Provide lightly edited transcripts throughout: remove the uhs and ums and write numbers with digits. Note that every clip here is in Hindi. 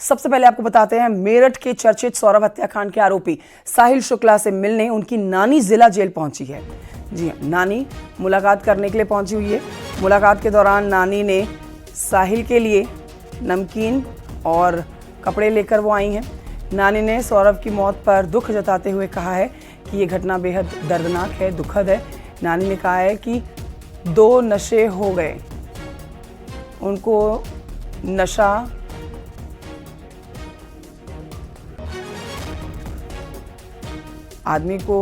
सबसे पहले आपको बताते हैं, मेरठ के चर्चित सौरभ हत्याकांड के आरोपी साहिल शुक्ला से मिलने उनकी नानी जिला जेल पहुंची है। जी हां, नानी मुलाकात करने के लिए पहुंची हुई है। मुलाकात के दौरान नानी ने साहिल के लिए नमकीन और कपड़े लेकर वो आई हैं। नानी ने सौरभ की मौत पर दुख जताते हुए कहा है कि ये घटना बेहद दर्दनाक है, दुखद है। नानी ने कहा है कि 2 नशे हो गए, उनको नशा आदमी को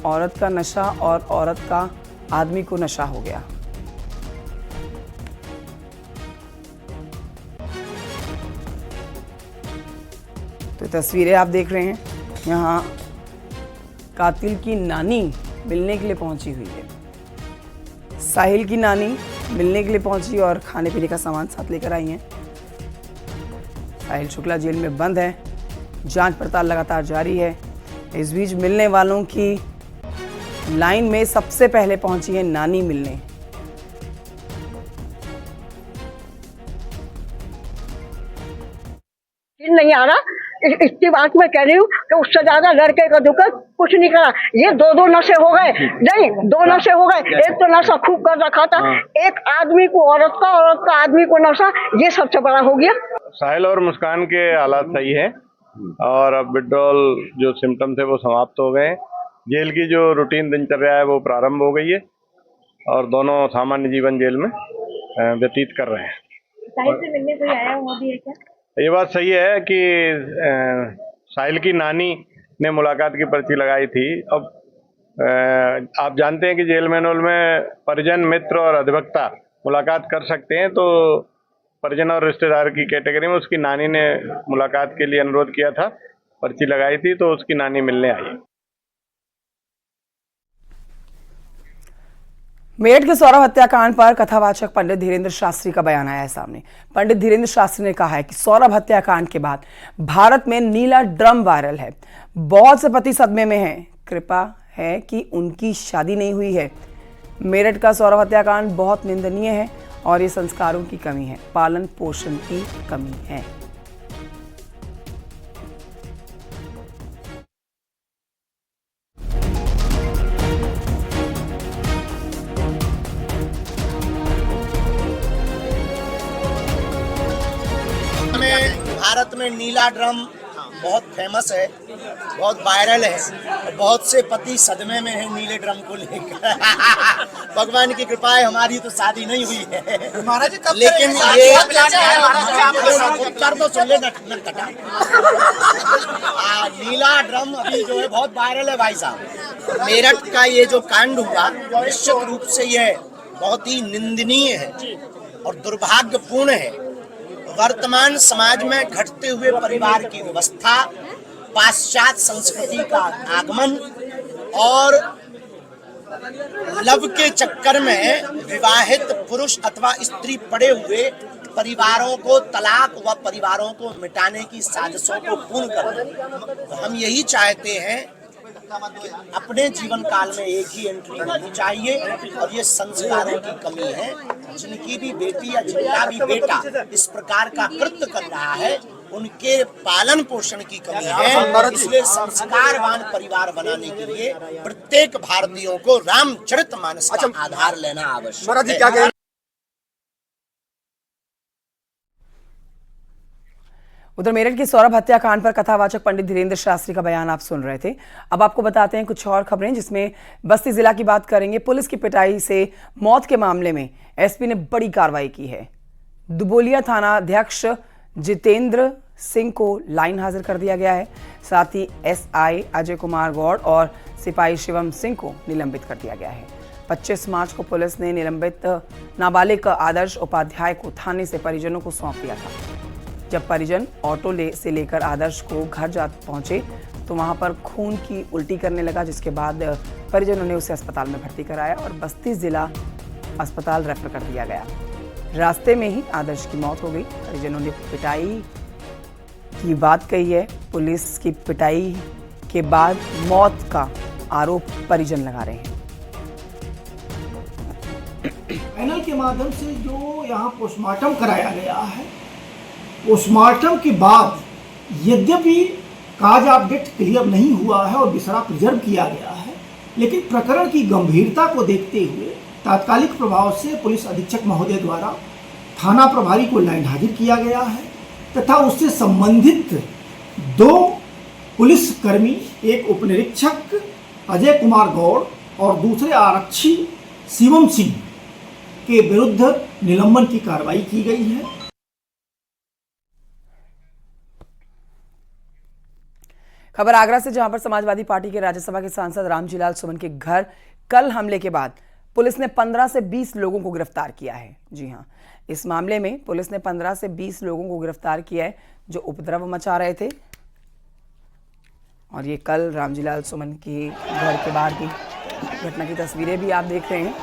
औरत का नशा और औरत का आदमी को नशा हो गया। तो तस्वीरें आप देख रहे हैं, यहाँ कातिल की नानी मिलने के लिए पहुंची हुई है। साहिल की नानी मिलने के लिए पहुंची और खाने पीने का सामान साथ लेकर आई हैं। साहिल शुक्ला जेल में बंद है, जांच पड़ताल लगातार जारी है। इस बीच मिलने वालों की लाइन में सबसे पहले पहुंची है नानी मिलने। नहीं आ रहा, इसकी बात मैं कह रही हूँ कि उससे ज्यादा लड़के का दुख कुछ नहीं करा। ये 2 नशे हो गए, नहीं 2 नशे हो गए। एक तो नशा खूब कर रखा था, एक आदमी को औरत का, औरत का आदमी को नशा, ये सबसे बड़ा हो गया। साहिल और मुस्कान के हालात सही है और अब विड्रॉल जो सिम्टम थे वो समाप्त हो गए। जेल की जो रूटीन दिनचर्या है वो प्रारंभ हो गई है और दोनों सामान्य जीवन जेल में व्यतीत कर रहे हैं। साहिल से मिलने कोई आया हुआ भी है क्या? ये बात सही है कि साहिल की नानी ने मुलाकात की पर्ची लगाई थी। अब आप जानते हैं कि जेल मैनुअल में परिजन, मित्र और अधिवक्ता मुलाकात कर सकते हैं, तो परिजन और रिश्तेदार की कैटेगरी में उसकी नानी ने मुलाकात के लिए अनुरोध किया था, पर्ची लगाई थी, तो उसकी नानी मिलने आई। मेरठ के सौरभ हत्याकांड पर कथावाचक पंडित धीरेन्द्र शास्त्री का बयान आया है सामने। पंडित धीरेन्द्र शास्त्री ने कहा है कि सौरभ हत्याकांड के बाद भारत में नीला ड्रम वायरल है। बहुत से पति सदमे में हैं, कृपा है कि उनकी शादी नहीं हुई है। मेरठ का सौरभ हत्याकांड बहुत निंदनीय है और ये संस्कारों की कमी है, पालन पोषण की कमी है। भारत में नीला ड्रम बहुत फेमस है, बहुत वायरल है और बहुत से पति सदमे में है नीले ड्रम को लेकर। भगवान की कृपा है, हमारी तो शादी नहीं हुई है, लेकिन ये उत्तर तो सुन ले नटखटा। नीला ड्रम अभी जो है बहुत वायरल है भाई साहब। मेरठ का ये जो कांड हुआ निश्चित रूप से ये बहुत ही निंदनीय है और दुर्भाग्यपूर्ण है। वर्तमान समाज में घटते हुए परिवार की व्यवस्था, पाश्चात्य संस्कृति का आगमन और लव के चक्कर में विवाहित पुरुष अथवा स्त्री पड़े हुए परिवारों को तलाक व परिवारों को मिटाने की साजिशों को पूर्ण करना। हम यही चाहते हैं कि अपने जीवन काल में एक ही एंट्री होनी चाहिए और ये संस्कारों की कमी है। जिनकी भी बेटी या जिनका भी बेटा इस प्रकार का कृत्य कर रहा है, उनके पालन पोषण की कमी है। इसलिए संस्कारवान परिवार बनाने के लिए प्रत्येक भारतीयों को रामचरितमानस का आधार लेना आवश्यक है। उधर मेरठ की सौरभ हत्याकांड पर कथावाचक पंडित धीरेन्द्र शास्त्री का बयान आप सुन रहे थे। अब आपको बताते हैं कुछ और खबरें, जिसमें बस्ती जिला की बात करेंगे। पुलिस की पिटाई से मौत के मामले में एसपी ने बड़ी कार्रवाई की है। दुबोलिया थाना अध्यक्ष जितेंद्र सिंह को लाइन हाजिर कर दिया गया है। साथ ही एसआई अजय कुमार गौड़ और सिपाही शिवम सिंह को निलंबित कर दिया गया है। 25 मार्च को पुलिस ने निलंबित नाबालिग आदर्श उपाध्याय को थाने से परिजनों को सौंप दिया था। जब परिजन ऑटो से लेकर आदर्श को घर जा पहुंचे तो वहां पर खून की उल्टी करने लगा, जिसके बाद परिजनों ने उसे अस्पताल में भर्ती कराया और बस्ती जिला अस्पताल रेफर कर दिया गया। रास्ते में ही आदर्श की मौत हो गई। परिजनों ने पिटाई की बात कही है। पुलिस की पिटाई के बाद मौत का आरोप परिजन लगा रहे हैं। पैनल के माध्यम से जो यहाँ पोस्टमार्टम कराया गया है, पोस्टमार्टम के बाद यद्यपि काज अपडेट क्लियर नहीं हुआ है और बिसरा प्रिजर्व किया गया है, लेकिन प्रकरण की गंभीरता को देखते हुए तात्कालिक प्रभाव से पुलिस अधीक्षक महोदय द्वारा थाना प्रभारी को लाइन हाजिर किया गया है तथा उससे संबंधित 2 पुलिसकर्मी, एक उपनिरीक्षक अजय कुमार गौड़ और दूसरे आरक्षी शिवम सिंह के विरुद्ध निलंबन की कार्रवाई की गई है। खबर आगरा से, जहां पर समाजवादी पार्टी के राज्यसभा के सांसद रामजीलाल सुमन के घर कल हमले के बाद पुलिस ने 15 से 20 लोगों को गिरफ्तार किया है। जी हां, इस मामले में पुलिस ने 15 से 20 लोगों को गिरफ्तार किया है जो उपद्रव मचा रहे थे। और ये कल रामजीलाल सुमन के घर के बाहर की घटना की तस्वीरें भी आप देख रहे हैं।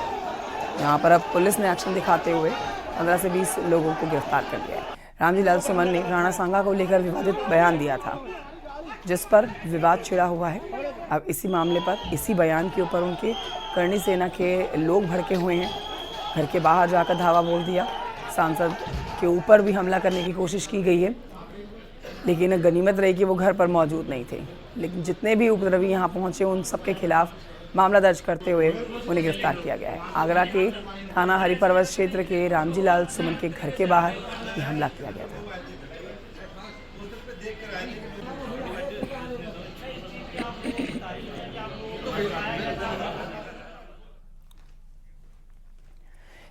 यहाँ पर अब पुलिस ने एक्शन दिखाते हुए 15 से 20 लोगों को गिरफ्तार कर लिया है। रामजीलाल सुमन ने राणा सांगा को लेकर विवादित बयान दिया था, जिस पर विवाद छिड़ा हुआ है। अब इसी मामले पर, इसी बयान के ऊपर उनके करणी सेना के लोग भड़के हुए हैं। घर के बाहर जाकर धावा बोल दिया, सांसद के ऊपर भी हमला करने की कोशिश की गई है, लेकिन गनीमत रही कि वो घर पर मौजूद नहीं थे। लेकिन जितने भी उपद्रवी यहाँ पहुँचे उन सबके खिलाफ मामला दर्ज करते हुए उन्हें गिरफ्तार किया गया है। आगरा के थाना हरिपर्वत क्षेत्र के रामजीलाल सुमन के घर के बाहर ये हमला किया गया था।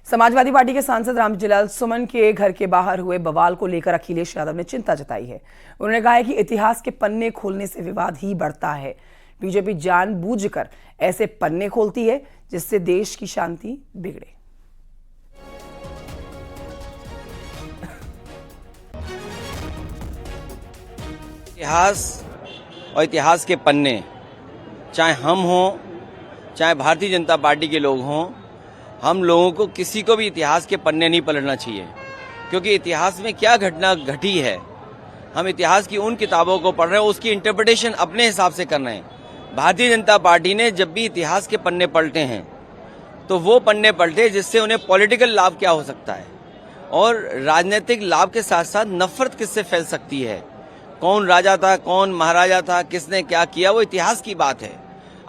समाजवादी पार्टी के सांसद रामजीलाल सुमन के घर के बाहर हुए बवाल को लेकर अखिलेश यादव ने चिंता जताई है। उन्होंने कहा है कि इतिहास के पन्ने खोलने से विवाद ही बढ़ता है। बीजेपी जानबूझकर ऐसे पन्ने खोलती है जिससे देश की शांति बिगड़े। इतिहास और इतिहास के पन्ने, चाहे हम हों चाहे भारतीय जनता पार्टी के लोग हों, हम लोगों को किसी को भी इतिहास के पन्ने नहीं पलटना चाहिए, क्योंकि इतिहास में क्या घटना घटी है हम इतिहास की उन किताबों को पढ़ रहे हैं, उसकी इंटरप्रिटेशन अपने हिसाब से कर रहे हैं। भारतीय जनता पार्टी ने जब भी इतिहास के पन्ने पलटे हैं तो वो पन्ने पलटे जिससे उन्हें पॉलिटिकल लाभ क्या हो सकता है और राजनीतिक लाभ के साथ साथ नफरत किससे फैल सकती है, कौन राजा था, कौन महाराजा था, किसने क्या किया, वो इतिहास की बात है।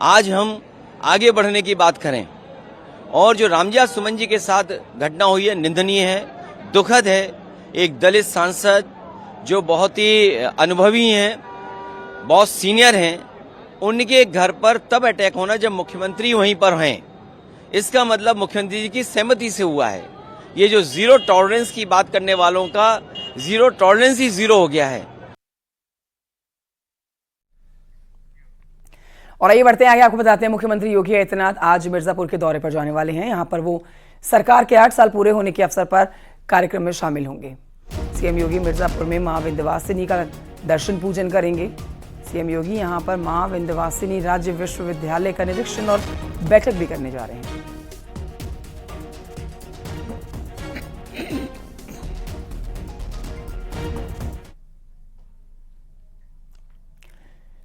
आज हम आगे बढ़ने की बात करें और जो रामजीलाल सुमन जी के साथ घटना हुई है निंदनीय है, दुखद है। एक दलित सांसद जो बहुत ही अनुभवी हैं, बहुत सीनियर हैं, उनके घर पर तब अटैक होना जब मुख्यमंत्री वहीं पर हैं, इसका मतलब मुख्यमंत्री जी की सहमति से हुआ है। ये जो जीरो टॉलरेंस की बात करने वालों का जीरो टॉलरेंस ही जीरो हो गया है। और आइए बढ़ते हैं आगे, आपको बताते हैं मुख्यमंत्री योगी आदित्यनाथ आज मिर्जापुर के दौरे पर जाने वाले हैं। यहां पर वो सरकार के 8 साल पूरे होने के अवसर पर कार्यक्रम में शामिल होंगे। सीएम योगी मिर्जापुर में मां विंध्यवासिनी का दर्शन पूजन करेंगे। सीएम योगी यहां पर मां विंध्यवासिनी राज्य विश्वविद्यालय का निरीक्षण और बैठक भी करने जा रहे हैं।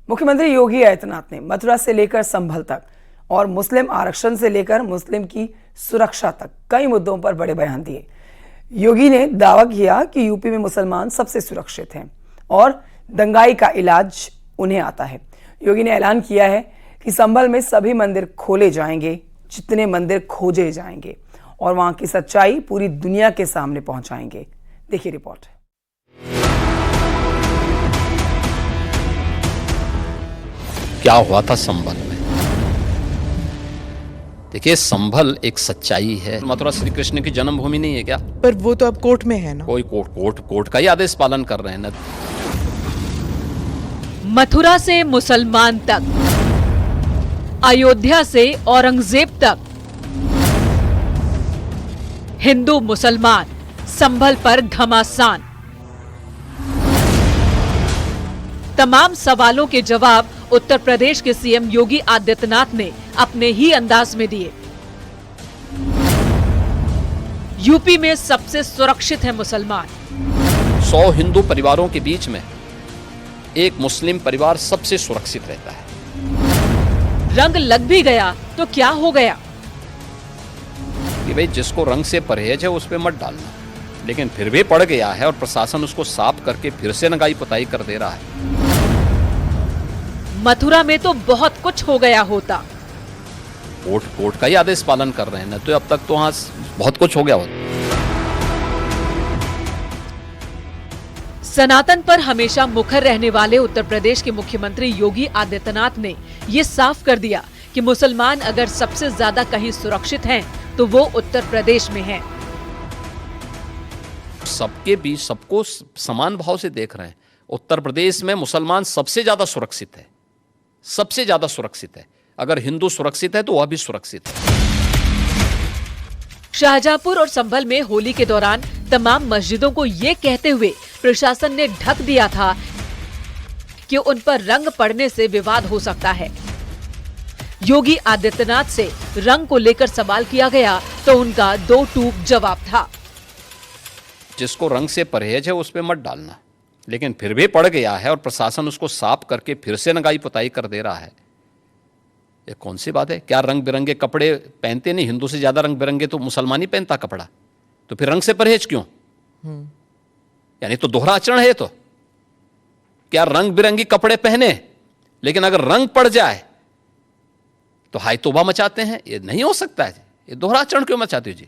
मुख्यमंत्री योगी आदित्यनाथ ने मथुरा से लेकर संभल तक और मुस्लिम आरक्षण से लेकर मुस्लिम की सुरक्षा तक कई मुद्दों पर बड़े बयान दिए। योगी ने दावा किया कि यूपी में मुसलमान सबसे सुरक्षित हैं और दंगाई का इलाज उन्हें आता है। योगी ने ऐलान किया है कि संभल में सभी मंदिर खोले जाएंगे, जितने मंदिर खोजे जाएंगे और वहां की सच्चाई पूरी दुनिया के सामने पहुंचाएंगे। देखिए रिपोर्ट। क्या हुआ था संभल में? देखिए, संभल एक सच्चाई है। मथुरा श्री कृष्ण की जन्मभूमि नहीं है क्या? पर वो तो अब कोर्ट में है ना। कोई कोर्ट का ही आदेश पालन कर रहे हैं ना। मथुरा से मुसलमान तक, अयोध्या से औरंगजेब तक, हिंदू मुसलमान संभल पर घमासान। तमाम सवालों के जवाब उत्तर प्रदेश के सीएम योगी आदित्यनाथ ने अपने ही अंदाज में दिए। यूपी में सबसे सुरक्षित है मुसलमान। 100 हिंदू परिवारों के बीच में एक मुस्लिम परिवार सबसे सुरक्षित रहता है। रंग लग भी गया तो क्या हो गया? कि भाई जिसको रंग से परहेज है उस पे मत डालना। लेकिन फिर भी पड़ गया है और प्रशासन उसको साफ करके फिर से नगाई पुताई कर दे रहा है। मथुरा में तो बहुत कुछ हो गया होता। कोर्ट का ही आदेश पालन कर रहे हैं ना, तो अब तक तो वहां बहुत कुछ हो गया होता। सनातन पर हमेशा मुखर रहने वाले उत्तर प्रदेश के मुख्यमंत्री योगी आदित्यनाथ ने ये साफ कर दिया कि मुसलमान अगर सबसे ज्यादा कहीं सुरक्षित हैं, तो वो उत्तर प्रदेश में हैं। सबके बीच सबको समान भाव से देख रहे हैं। उत्तर प्रदेश में मुसलमान सबसे ज्यादा सुरक्षित है, सबसे ज्यादा सुरक्षित है। अगर हिंदू सुरक्षित है तो वह भी सुरक्षित है। शाहजहांपुर और संभल में होली के दौरान तमाम मस्जिदों को ये कहते हुए प्रशासन ने ढक दिया था कि उन पर रंग पड़ने से विवाद हो सकता है। योगी आदित्यनाथ से रंग को लेकर सवाल किया गया तो उनका दो टूक जवाब था। जिसको रंग से परहेज है उस पे मत डालना, लेकिन फिर भी पड़ गया है और प्रशासन उसको साफ करके फिर से नगाई पुताई कर दे रहा है। ये कौन सी बात है? क्या रंग बिरंगे कपड़े पहनते नहीं? हिंदू से ज्यादा रंग बिरंगे तो मुसलमान ही पहनता कपड़ा, तो फिर रंग से परहेज क्यों? यानी तो दोहरा आचरण है। तो क्या रंग बिरंगी कपड़े पहने, लेकिन अगर रंग पड़ जाए तो हाय तौबा मचाते हैं? ये नहीं हो सकता है। ये दोहरा आचरण क्यों मचाते हो जी?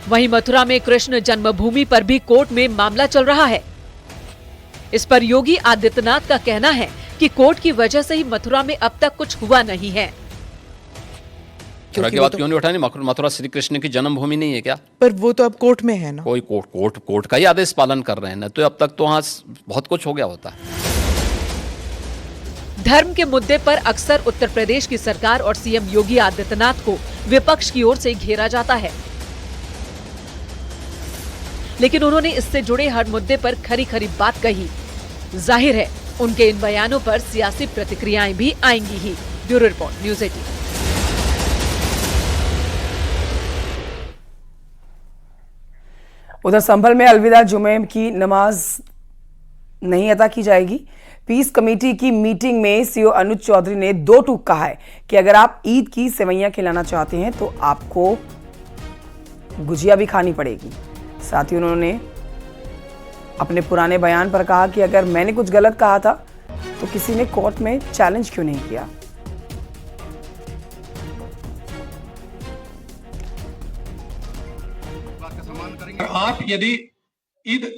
वहीं मथुरा में कृष्ण जन्मभूमि पर भी कोर्ट में मामला चल रहा है। इस पर योगी आदित्यनाथ का कहना है कि कोर्ट की वजह से ही मथुरा में अब तक कुछ हुआ नहीं है। मथुरा की बात क्यों नहीं उठानी? मथुरा श्री कृष्ण की जन्मभूमि नहीं है क्या? पर वो तो अब कोर्ट में है ना। कोई कोर्ट का ही आदेश पालन कर रहे हैं ना, तो अब तक तो वहां बहुत कुछ हो गया होता। धर्म के मुद्दे पर अक्सर उत्तर प्रदेश की सरकार और सीएम योगी आदित्यनाथ को विपक्ष की ओर से घेरा जाता है, लेकिन उन्होंने इससे जुड़े हर मुद्दे पर खरी खरी बात कही। जाहिर है उनके इन बयानों पर सियासी प्रतिक्रियाएं भी आएंगी ही। Bureau report, news 18। उधर संभल में अलविदा जुमे की नमाज नहीं अदा की जाएगी। पीस कमेटी की मीटिंग में सीओ अनुज चौधरी ने दो टूक कहा है कि अगर आप ईद की सेवैयां खिलाना चाहते हैं तो आपको गुजिया भी खानी पड़ेगी। साथ ही उन्होंने अपने पुराने बयान पर कहा कि अगर मैंने कुछ गलत कहा था तो किसी ने कोर्ट में चैलेंज क्यों नहीं किया। आप यदि ईद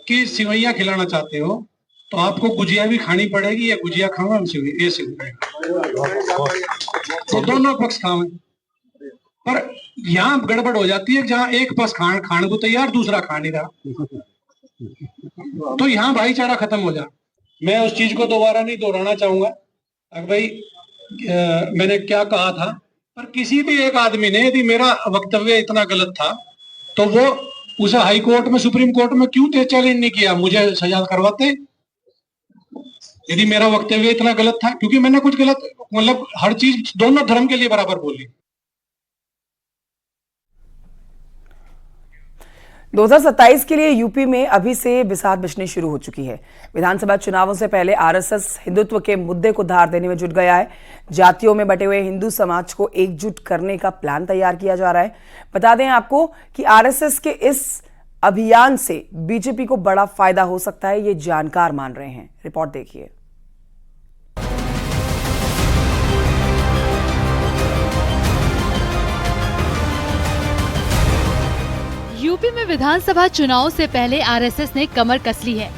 की सेवैयां खिलाना चाहते हो तो आपको गुजिया भी खानी पड़ेगी, या गुजिया खाओ ये तो दोनों पक्ष खाओ। पर यहाँ गड़बड़ हो जाती है, जहाँ एक पक्ष खाने को तैयार, दूसरा खा नहीं रहा, तो यहाँ भाईचारा खत्म हो जाए। मैं उस चीज को दोबारा नहीं दोहराना चाहूंगा अगर भाई मैंने क्या कहा था, पर किसी भी एक आदमी ने यदि मेरा वक्तव्य इतना गलत था तो वो उसे हाई कोर्ट में, सुप्रीम कोर्ट में क्यों चैलेंज नहीं किया? मुझे सजा करवाते यदि मेरा वक्तव्य इतना गलत था, क्योंकि मैंने कुछ गलत, मतलब हर चीज दोनों धर्म के लिए बराबर बोली। 2027 के लिए यूपी में अभी से बिसात बिछनी शुरू हो चुकी है। विधानसभा चुनावों से पहले आरएसएस हिंदुत्व के मुद्दे को धार देने में जुट गया है। जातियों में बटे हुए हिंदू समाज को एकजुट करने का प्लान तैयार किया जा रहा है। बता दें आपको कि आरएसएस के इस अभियान से बीजेपी को बड़ा फायदा हो सकता है, ये जानकार मान रहे हैं। रिपोर्ट देखिए। यूपी में विधानसभा चुनाव से पहले आरएसएस ने कमर कस ली है।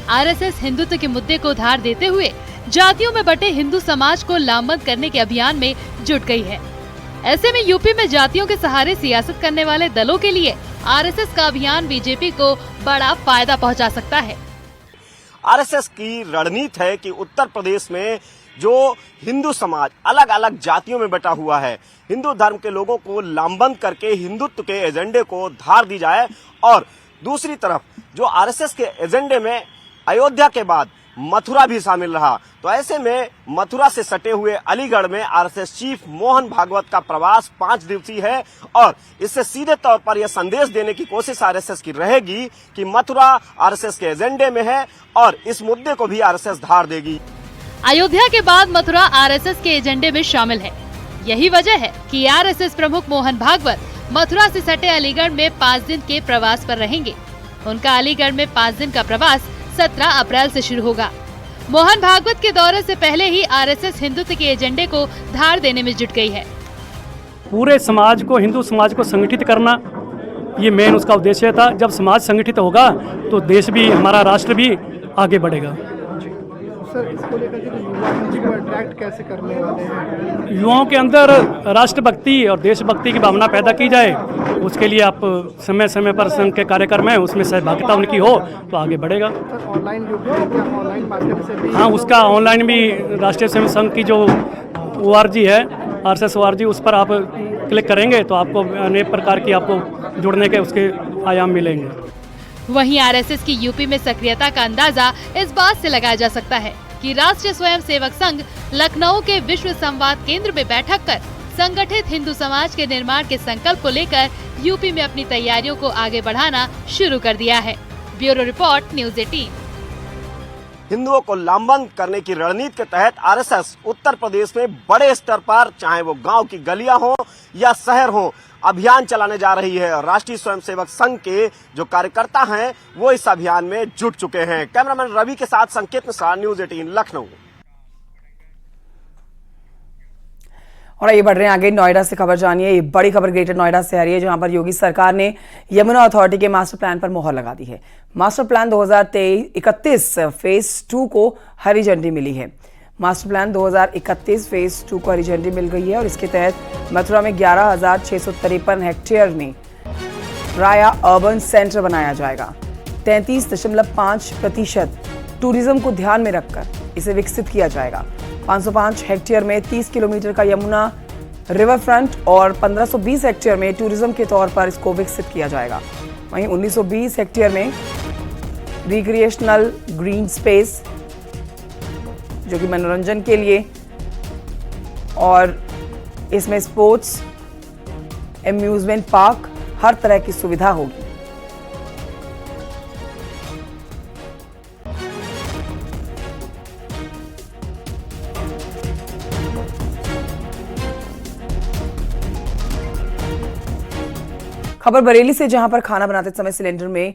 आरएसएस हिंदुत्व के मुद्दे को धार देते हुए जातियों में बटे हिंदू समाज को लामबंद करने के अभियान में जुट गई है। ऐसे में यूपी में जातियों के सहारे सियासत करने वाले दलों के लिए आरएसएस का अभियान बीजेपी को बड़ा फायदा पहुंचा सकता है। आरएसएस की रणनीति है कि उत्तर प्रदेश में जो हिंदू समाज अलग अलग जातियों में बटा हुआ है, हिंदू धर्म के लोगों को लामबंद करके हिंदुत्व के एजेंडे को धार दी जाए, और दूसरी तरफ जो आरएसएस के एजेंडे में अयोध्या के बाद मथुरा भी शामिल रहा, तो ऐसे में मथुरा से सटे हुए अलीगढ़ में आरएसएस चीफ मोहन भागवत का प्रवास 5 दिवसीय है, और इससे सीधे तौर पर यह संदेश देने की कोशिश आरएसएस की रहेगी कि मथुरा आरएसएस के एजेंडे में है और इस मुद्दे को भी आरएसएस धार देगी। अयोध्या के बाद मथुरा आरएसएस के एजेंडे में शामिल है। यही वजह है कि आरएसएस प्रमुख मोहन भागवत मथुरा से सटे अलीगढ़ में 5 दिन के प्रवास पर रहेंगे। उनका अलीगढ़ में 5 दिन का प्रवास 17 अप्रैल से शुरू होगा। मोहन भागवत के दौरे से पहले ही आरएसएस हिंदुत्व के एजेंडे को धार देने में जुट गई है। पूरे समाज को, हिंदू समाज को संगठित करना, ये मेन उसका उद्देश्य था। जब समाज संगठित होगा तो देश भी, हमारा राष्ट्र भी आगे बढ़ेगा। सर, इसको लेकर के युवा को अट्रैक्ट कैसे करने वाले हैं? युवाओं के अंदर राष्ट्रभक्ति और देशभक्ति की भावना पैदा की जाए, उसके लिए आप समय समय पर संघ के कार्यक्रम है, उसमें सहभागिता उनकी हो तो आगे बढ़ेगा। सर, ऑनलाइन ऑनलाइन माध्यम से भी? हाँ, उसका ऑनलाइन भी राष्ट्रीय स्वयं संघ की जो ORG है, RSS ORG, उस पर आप क्लिक करेंगे तो आपको अनेक प्रकार की आपको जुड़ने के उसके आयाम मिलेंगे। वहीं आरएसएस की यूपी में सक्रियता का अंदाजा इस बात से लगाया जा सकता है कि राष्ट्रीय स्वयं सेवक संघ लखनऊ के विश्व संवाद केंद्र में बैठक कर संगठित हिंदू समाज के निर्माण के संकल्प को लेकर यूपी में अपनी तैयारियों को आगे बढ़ाना शुरू कर दिया है। Bureau report, news 18। हिंदुओं को लामबंद करने की रणनीति के तहत आरएसएस उत्तर प्रदेश में बड़े स्तर पर, चाहे वो गांव की गलियां हो या शहर हो, अभियान चलाने जा रही है। और राष्ट्रीय स्वयंसेवक संघ के जो कार्यकर्ता हैं वो इस अभियान में जुट चुके हैं। कैमरामैन रवि के साथ संकेत मिश्रा, न्यूज़ 18 लखनऊ। और ये बढ़ रहे हैं आगे, नोएडा से खबर जानिए। ये बड़ी खबर ग्रेटर नोएडा से आ रही है, जहां पर योगी सरकार ने यमुना अथॉरिटी के मास्टर प्लान पर मोहर लगा दी है। मास्टर प्लान 2031 फेज 2 को हरी झंडी मिली है। मास्टर प्लान 2031 फेज 2 को हरी झंडी मिल गई है और इसके तहत मथुरा में 11,653 हेक्टेयर में राया अर्बन सेंटर बनाया जाएगा। 33.5% टूरिज्म को ध्यान में रखकर इसे विकसित किया जाएगा। 505 हेक्टेयर में 30 किलोमीटर का यमुना रिवर फ्रंट और 1520 हेक्टेयर में टूरिज्म के तौर पर इसको विकसित किया जाएगा। वहीं 1920 हेक्टेयर में रिक्रिएशनल ग्रीन स्पेस, जो कि मनोरंजन के लिए, और इसमें स्पोर्ट्स, एम्यूजमेंट पार्क, हर तरह की सुविधा होगी। खबर बरेली से, जहां पर खाना बनाते समय सिलेंडर में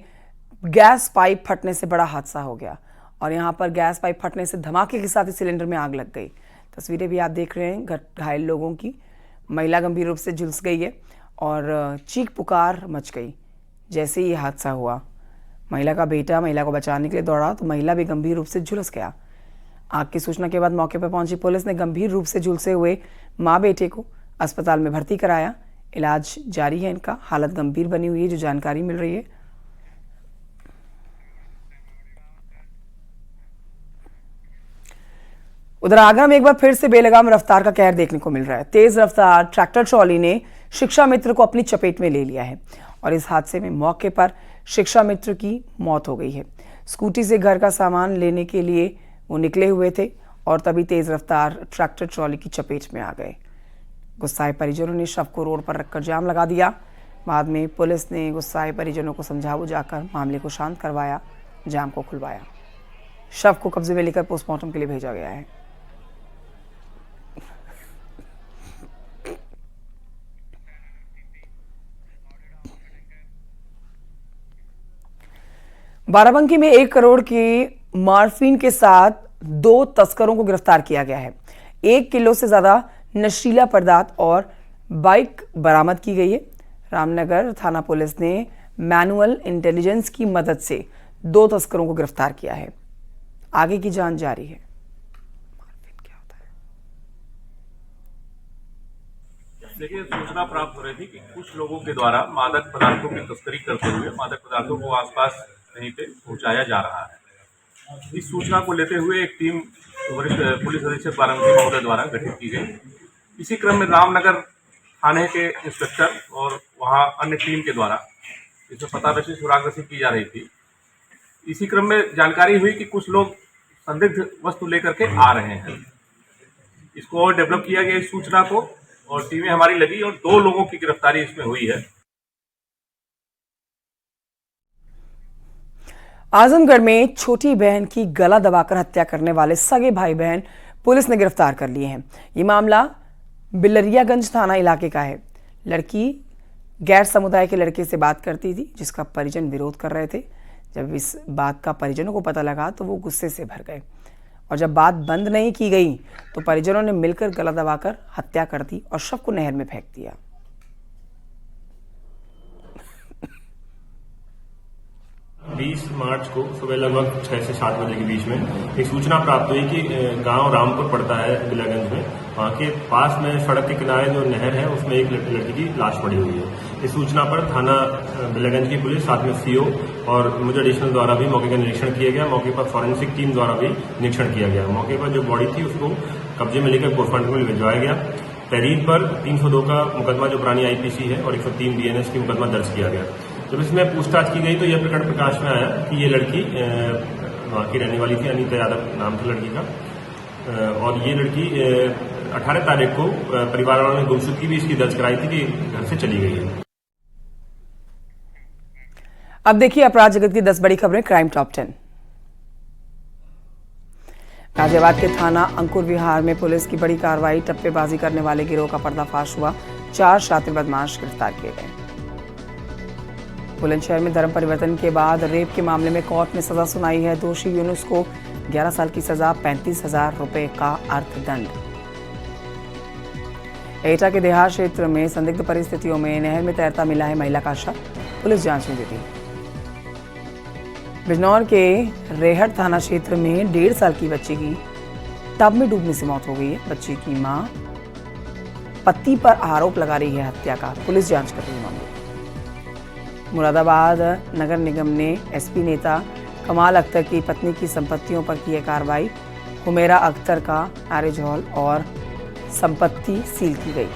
गैस पाइप फटने से बड़ा हादसा हो गया और यहां पर गैस पाइप फटने से धमाके के साथ ही सिलेंडर में आग लग गई। तस्वीरें भी आप देख रहे हैं घायल लोगों की। महिला गंभीर रूप से झुलस गई है और चीख पुकार मच गई जैसे ही हादसा हुआ। महिला का बेटा महिला को बचाने के लिए दौड़ा तो महिला भी गंभीर रूप से झुलस गया। आग की सूचना के बाद मौके पर पहुंची पुलिस ने गंभीर रूप से झुलसे हुए मां बेटे को अस्पताल में भर्ती कराया। इलाज जारी है इनका, हालत गंभीर बनी हुई है जो जानकारी मिल रही है। उधर आगरा में एक बार फिर से बेलगाम रफ्तार का कहर देखने को मिल रहा है। तेज रफ्तार ट्रैक्टर ट्रॉली ने शिक्षा मित्र को अपनी चपेट में ले लिया है और इस हादसे में मौके पर शिक्षा मित्र की मौत हो गई है। स्कूटी से घर का सामान लेने के लिए वो निकले हुए थे और तभी तेज रफ्तार ट्रैक्टर ट्रॉली की चपेट में आ गए। गुस्साए परिजनों ने शव को रोड पर रखकर जाम लगा दिया। बाद में पुलिस ने गुस्साए परिजनों को समझा बुझाकर मामले को शांत करवाया, जाम को खुलवाया। शव को कब्जे में लेकर पोस्टमार्टम के लिए भेजा गया है। बाराबंकी में 1 करोड़ की मॉर्फिन के साथ 2 तस्करों को गिरफ्तार किया गया है। 1 किलो से ज्यादा नशीला पदार्थ और बाइक बरामद की गई है। रामनगर थाना पुलिस ने मैनुअल इंटेलिजेंस की मदद से 2 तस्करों को गिरफ्तार किया है। आगे की जांच जारी है। देखिए, सूचना प्राप्त हो रही थी कि कुछ लोगों के द्वारा मादक पदार्थों की तस्करी करते हुए मादक पदार्थों को आसपास कहीं पे पहुंचाया जा रहा है। इस सूचना को लेते हुए एक टीम वरिष्ठ पुलिस अधीक्षक बाराबंकी महोदय द्वारा गठित की गई। इसी क्रम में रामनगर थाने के इंस्पेक्टर और वहां अन्य टीम के द्वारा इसमें पतारशी सुरागरसी की जा रही थी। इसी क्रम में जानकारी हुई कि कुछ लोग संदिग्ध वस्तु लेकर के आ रहे हैं। इसको और डेवलप किया गया इस सूचना को और टीमें हमारी लगी और 2 लोगों की गिरफ्तारी इसमें हुई है। आजमगढ़ में छोटी बहन की गला दबाकर हत्या करने वाले सगे भाई बहन पुलिस ने गिरफ्तार कर लिए हैं। ये मामला बिलरियागंज थाना इलाके का है। लड़की गैर समुदाय के लड़के से बात करती थी, जिसका परिजन विरोध कर रहे थे। जब इस बात का परिजनों को पता लगा तो वो गुस्से से भर गए और जब बात बंद नहीं की गई तो परिजनों ने मिलकर गला दबाकर हत्या कर दी और शव को नहर में फेंक दिया। 20 मार्च को सुबह लगभग 6 से 7 बजे के बीच में एक सूचना प्राप्त हुई कि गांव रामपुर पड़ता है बिलागंज में, वहां के पास में सड़क के किनारे जो नहर है उसमें एक लड़की की लाश पड़ी हुई है। इस सूचना पर थाना बिलागंज की पुलिस साथ में सीओ और मुझे एडिशनल द्वारा भी मौके का निरीक्षण किया गया। मौके पर फॉरेंसिक टीम द्वारा भी निरीक्षण किया गया। मौके पर जो बॉडी थी उसको कब्जे में लेकर पोस्टमार्टम के लिए भिजवाया गया। तहरीर पर 302 का मुकदमा जो पुरानी आईपीसी है और 103 बीएनएस की मुकदमा दर्ज किया गया। जब इसमें पूछताछ की गई तो यह प्रकट प्रकाश में आया कि ये लड़की वहाँ की रहने वाली थी, अनीता यादव नाम था लड़की का, और ये लड़की 18 तारीख को परिवार वालों ने गुमशुदगी भी इसकी दर्ज कराई थी कि घर से चली गई है। अब देखिए अपराध जगत की 10 बड़ी खबरें, क्राइम टॉप 10। गाजियाबाद के थाना अंकुर विहार में पुलिस की बड़ी कार्रवाई, टप्पेबाजी करने वाले गिरोह का पर्दाफाश हुआ। 4 शातिर बदमाश गिरफ्तार किए गए। बुलंदशहर में धर्म परिवर्तन के बाद रेप के मामले में कोर्ट ने सजा सुनाई है। दोषी यूनुस को 11 साल की सजा, 35,000 रुपए का अर्थदंड। एटा के देहात क्षेत्र में संदिग्ध परिस्थितियों में नहर में तैरता मिला है महिला का शव, पुलिस जांच में जुटी। बिजनौर के रेहट थाना क्षेत्र में 1.5 साल की बच्ची की टब में डूबने से मौत हो गई है। बच्ची की मां पति पर आरोप लगा रही है हत्या का, पुलिस जांच कर रही है मामले। मुरादाबाद नगर निगम ने एसपी नेता कमाल अख्तर की पत्नी की संपत्तियों पर की है कार्रवाई। हुमेरा अख्तर का मैरिज हॉल और संपत्ति सील की गई।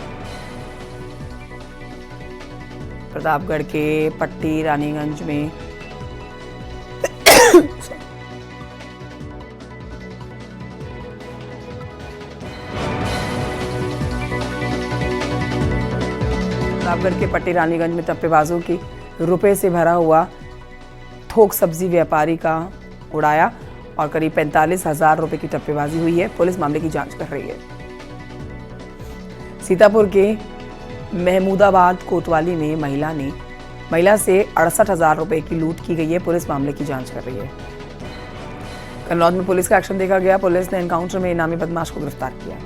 प्रतापगढ़ के पट्टी रानीगंज में प्रतापगढ़ के पट्टी रानीगंज में टप्पेबाजों की रुपए से भरा हुआ थोक सब्जी व्यापारी का उड़ाया और करीब 45,000 रुपए की टप्पेबाजी हुई है। पुलिस मामले की जांच कर रही है। सीतापुर के महमूदाबाद कोतवाली में महिला से 68,000 रुपए की लूट की गई है। पुलिस मामले की जांच कर रही है। कन्नौज में पुलिस का एक्शन देखा गया। पुलिस ने एनकाउंटर में इनामी बदमाश को गिरफ्तार किया।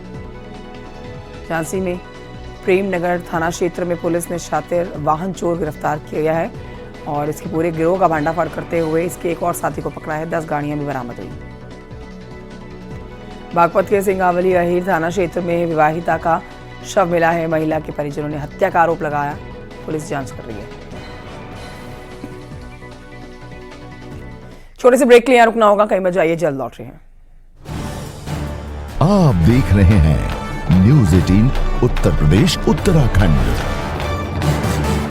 झांसी में प्रेमनगर थाना क्षेत्र में पुलिस ने शातिर वाहन चोर गिरफ्तार किया है और इसके पूरे गिरोह का भंडाफोड़ करते हुए इसके एक और साथी को पकड़ा है। 10 गाड़ियां भी बरामद हुई। बागपत के सिंगावली अहीर थाना क्षेत्र में विवाहिता का शव मिला है। महिला के परिजनों ने हत्या का आरोप लगाया, पुलिस जांच कर रही है। छोटे से ब्रेक के लिए रुकना होगा, कहीं मत जाइए, जल्द लौट रहे हैं। आप देख रहे हैं न्यूज़ 18 उत्तर प्रदेश उत्तराखंड।